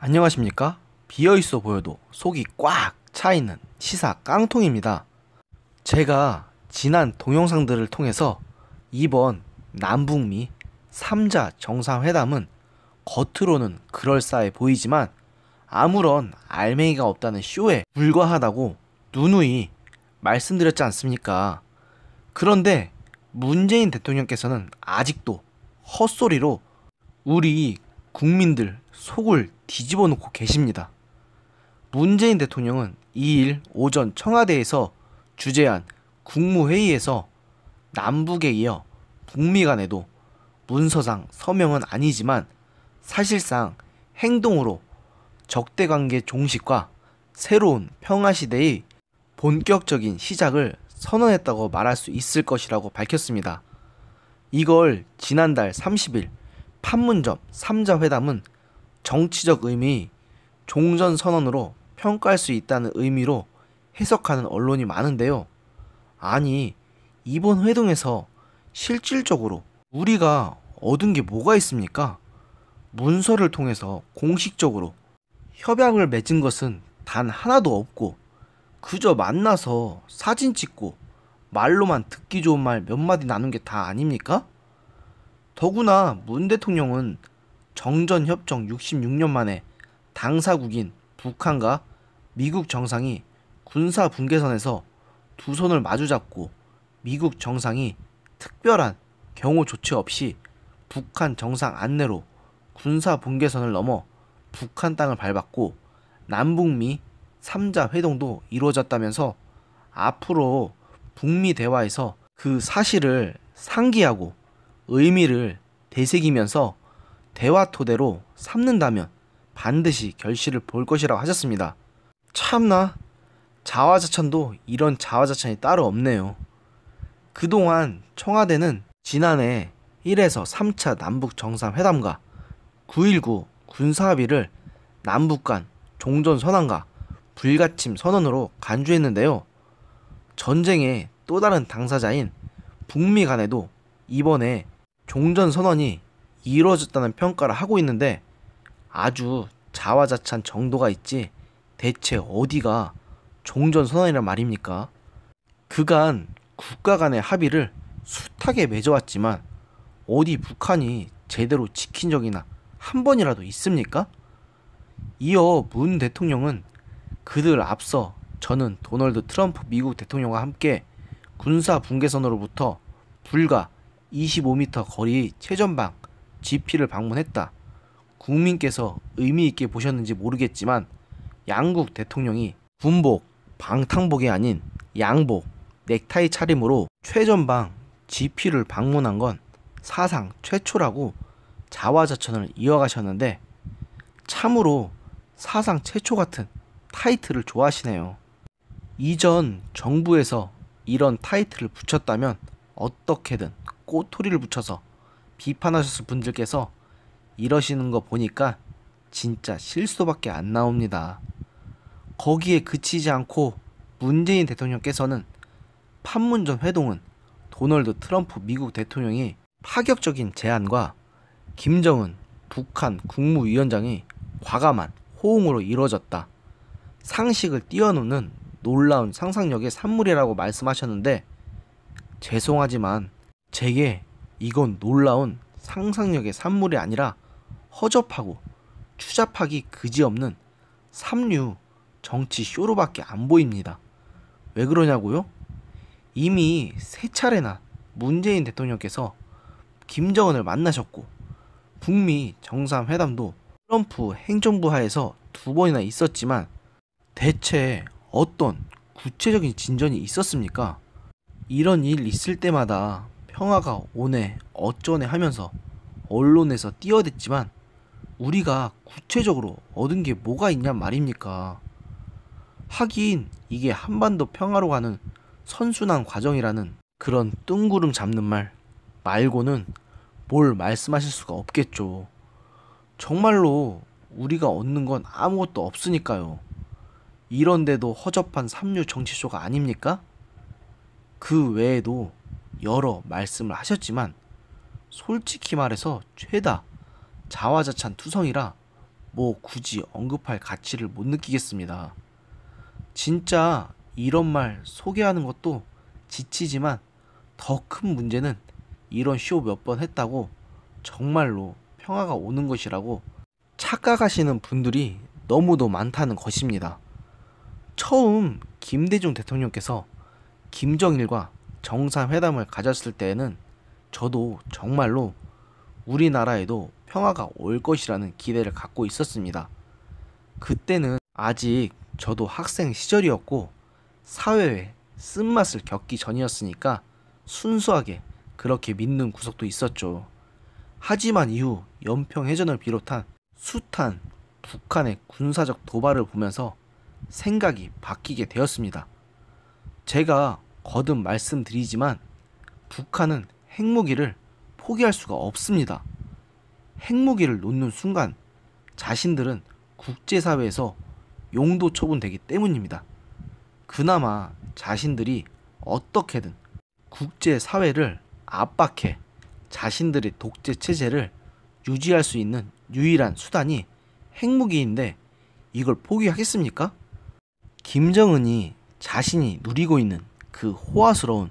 안녕하십니까? 비어있어 보여도 속이 꽉 차있는 시사 깡통입니다. 제가 지난 동영상들을 통해서 이번 남북미 3자 정상회담은 겉으로는 그럴싸해 보이지만 아무런 알맹이가 없다는 쇼에 불과하다고 누누이 말씀드렸지 않습니까? 그런데 문재인 대통령께서는 아직도 헛소리로 우리 국민들 속을 뒤집어 놓고 계십니다. 문재인 대통령은 2일 오전 청와대에서 주재한 국무회의에서 남북에 이어 북미 간에도 문서상 서명은 아니지만 사실상 행동으로 적대관계 종식과 새로운 평화시대의 본격적인 시작을 선언했다고 말할 수 있을 것이라고 밝혔습니다. 이걸 지난달 30일 판문점 3자 회담은 정치적 의미 종전선언으로 평가할 수 있다는 의미로 해석하는 언론이 많은데요. 아니, 이번 회동에서 실질적으로 우리가 얻은 게 뭐가 있습니까? 문서를 통해서 공식적으로 협약을 맺은 것은 단 하나도 없고 그저 만나서 사진 찍고 말로만 듣기 좋은 말 몇 마디 나눈 게 다 아닙니까? 더구나 문 대통령은 정전협정 66년 만에 당사국인 북한과 미국 정상이 군사분계선에서 두 손을 마주잡고 미국 정상이 특별한 경호 조치 없이 북한 정상 안내로 군사분계선을 넘어 북한 땅을 밟았고 남북미 3자 회동도 이루어졌다면서 앞으로 북미 대화에서 그 사실을 상기하고 의미를 되새기면서 대화 토대로 삼는다면 반드시 결실을 볼 것이라고 하셨습니다. 참나, 자화자찬도 이런 자화자찬이 따로 없네요. 그동안 청와대는 지난해 1에서 3차 남북 정상회담과 9.19 군사합의를 남북 간 종전선언과 불가침 선언으로 간주했는데요. 전쟁의 또 다른 당사자인 북미 간에도 이번에 종전선언이 이루어졌다는 평가를 하고 있는데 아주 자화자찬 정도가 있지 대체 어디가 종전선언이란 말입니까? 그간 국가 간의 합의를 숱하게 맺어왔지만 어디 북한이 제대로 지킨 적이나 한 번이라도 있습니까? 이어 문 대통령은 그들 앞서 저는 도널드 트럼프 미국 대통령과 함께 군사 분계선으로부터 불과 25m 거리의 최전방 GP를 방문했다. 국민께서 의미 있게 보셨는지 모르겠지만 양국 대통령이 군복, 방탄복이 아닌 양복, 넥타이 차림으로 최전방 GP를 방문한 건 사상 최초라고 자화자찬을 이어가셨는데 참으로 사상 최초 같은 타이틀을 좋아하시네요. 이전 정부에서 이런 타이틀을 붙였다면 어떻게든 꼬투리를 붙여서 비판하셨을 분들께서 이러시는 거 보니까 진짜 실수밖에 안 나옵니다. 거기에 그치지 않고 문재인 대통령께서는 판문점 회동은 도널드 트럼프 미국 대통령이 파격적인 제안과 김정은 북한 국무위원장이 과감한 호응으로 이루어졌다. 상식을 뛰어넘는 놀라운 상상력의 산물이라고 말씀하셨는데 죄송하지만 제게 이건 놀라운 상상력의 산물이 아니라 허접하고 추잡하기 그지없는 삼류 정치 쇼로밖에 안 보입니다. 왜 그러냐고요? 이미 세 차례나 문재인 대통령께서 김정은을 만나셨고 북미 정상회담도 트럼프 행정부 하에서 두 번이나 있었지만 대체 어떤 구체적인 진전이 있었습니까? 이런 일 있을 때마다 평화가 오네 어쩌네 하면서 언론에서 뛰어댔지만 우리가 구체적으로 얻은 게 뭐가 있냔 말입니까? 하긴 이게 한반도 평화로 가는 선순환 과정이라는 그런 뜬구름 잡는 말 말고는 뭘 말씀하실 수가 없겠죠. 정말로 우리가 얻는 건 아무것도 없으니까요. 이런데도 허접한 삼류 정치쇼가 아닙니까? 그 외에도 여러 말씀을 하셨지만 솔직히 말해서 죄다 자화자찬 투성이라 뭐 굳이 언급할 가치를 못 느끼겠습니다. 진짜 이런 말 소개하는 것도 지치지만 더 큰 문제는 이런 쇼 몇 번 했다고 정말로 평화가 오는 것이라고 착각하시는 분들이 너무도 많다는 것입니다. 처음 김대중 대통령께서 김정일과 정상회담을 가졌을 때에는 저도 정말로 우리나라에도 평화가 올 것이라는 기대를 갖고 있었습니다. 그때는 아직 저도 학생 시절이었고 사회에 쓴맛을 겪기 전이었으니까 순수하게 그렇게 믿는 구석도 있었죠. 하지만 이후 연평해전을 비롯한 숱한 북한의 군사적 도발을 보면서 생각이 바뀌게 되었습니다. 제가 거듭 말씀드리지만 북한은 핵무기를 포기할 수가 없습니다. 핵무기를 놓는 순간 자신들은 국제사회에서 용도 처분되기 때문입니다. 그나마 자신들이 어떻게든 국제사회를 압박해 자신들의 독재 체제를 유지할 수 있는 유일한 수단이 핵무기인데 이걸 포기하겠습니까? 김정은이 자신이 누리고 있는 그 호화스러운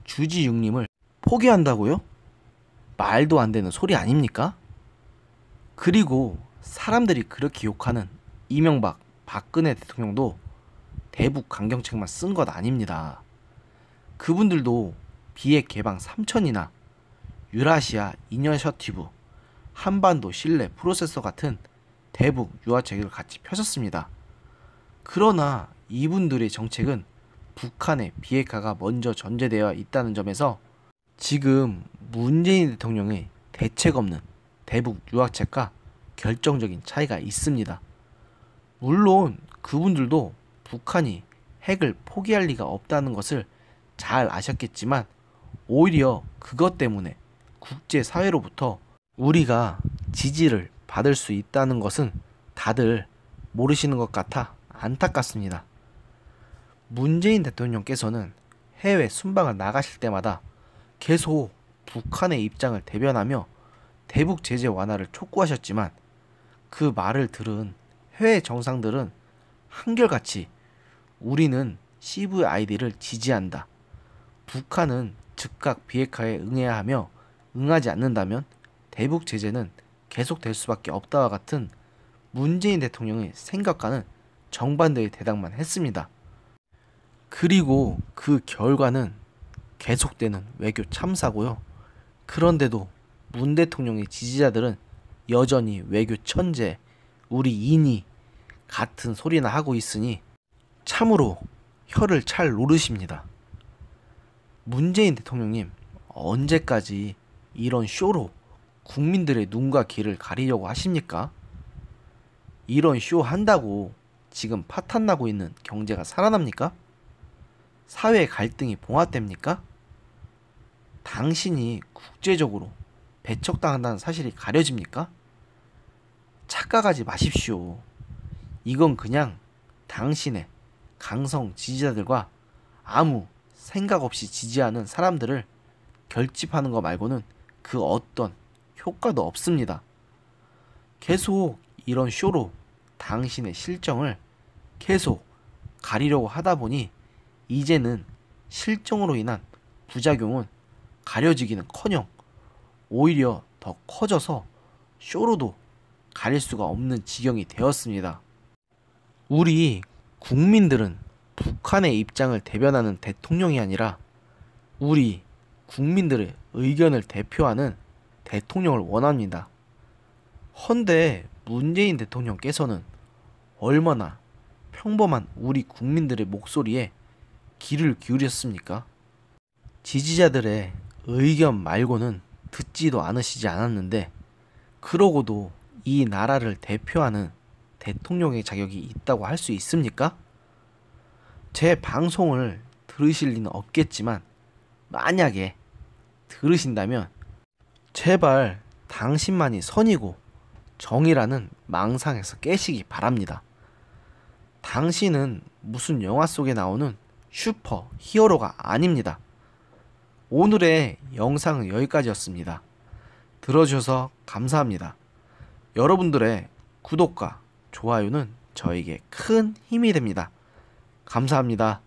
주지육림을 포기한다고요? 말도 안 되는 소리 아닙니까? 그리고 사람들이 그렇게 욕하는 이명박, 박근혜 대통령도 대북 강경책만 쓴 것 아닙니다. 그분들도 비핵 개방 3천이나 유라시아 이니셔티브, 한반도 신뢰 프로세서 같은 대북 유화책을 같이 펴셨습니다. 그러나 이분들의 정책은 북한의 비핵화가 먼저 전제되어 있다는 점에서 지금 문재인 대통령의 대책 없는 대북 유화책과 결정적인 차이가 있습니다. 물론 그분들도 북한이 핵을 포기할 리가 없다는 것을 잘 아셨겠지만 오히려 그것 때문에 국제사회로부터 우리가 지지를 받을 수 있다는 것은 다들 모르시는 것 같아 안타깝습니다. 문재인 대통령께서는 해외 순방을 나가실 때마다 계속 북한의 입장을 대변하며 대북 제재 완화를 촉구하셨지만 그 말을 들은 해외 정상들은 한결같이 우리는 CVID를 지지한다. 북한은 즉각 비핵화에 응해야 하며 응하지 않는다면 대북 제재는 계속될 수밖에 없다와 같은 문재인 대통령의 생각과는 정반대의 대답만 했습니다. 그리고 그 결과는 계속되는 외교 참사고요. 그런데도 문 대통령의 지지자들은 여전히 외교 천재, 우리 인이 같은 소리나 하고 있으니 참으로 혀를 찰 노릇입니다. 문재인 대통령님, 언제까지 이런 쇼로 국민들의 눈과 귀를 가리려고 하십니까? 이런 쇼 한다고 지금 파탄나고 있는 경제가 살아납니까? 사회 갈등이 봉합됩니까? 당신이 국제적으로 배척당한다는 사실이 가려집니까? 착각하지 마십시오. 이건 그냥 당신의 강성 지지자들과 아무 생각 없이 지지하는 사람들을 결집하는 것 말고는 그 어떤 효과도 없습니다. 계속 이런 쇼로 당신의 실정을 계속 가리려고 하다 보니 이제는 실정으로 인한 부작용은 가려지기는커녕 오히려 더 커져서 쇼로도 가릴 수가 없는 지경이 되었습니다. 우리 국민들은 북한의 입장을 대변하는 대통령이 아니라 우리 국민들의 의견을 대표하는 대통령을 원합니다. 헌데 문재인 대통령께서는 얼마나 평범한 우리 국민들의 목소리에 귀를 기울였습니까? 지지자들의 의견 말고는 듣지도 않으시지 않았는데 그러고도 이 나라를 대표하는 대통령의 자격이 있다고 할 수 있습니까? 제 방송을 들으실 리는 없겠지만 만약에 들으신다면 제발 당신만이 선이고 정의라는 망상에서 깨시기 바랍니다. 당신은 무슨 영화 속에 나오는 슈퍼 히어로가 아닙니다. 오늘의 영상은 여기까지였습니다. 들어주셔서 감사합니다. 여러분들의 구독과 좋아요는 저에게 큰 힘이 됩니다. 감사합니다.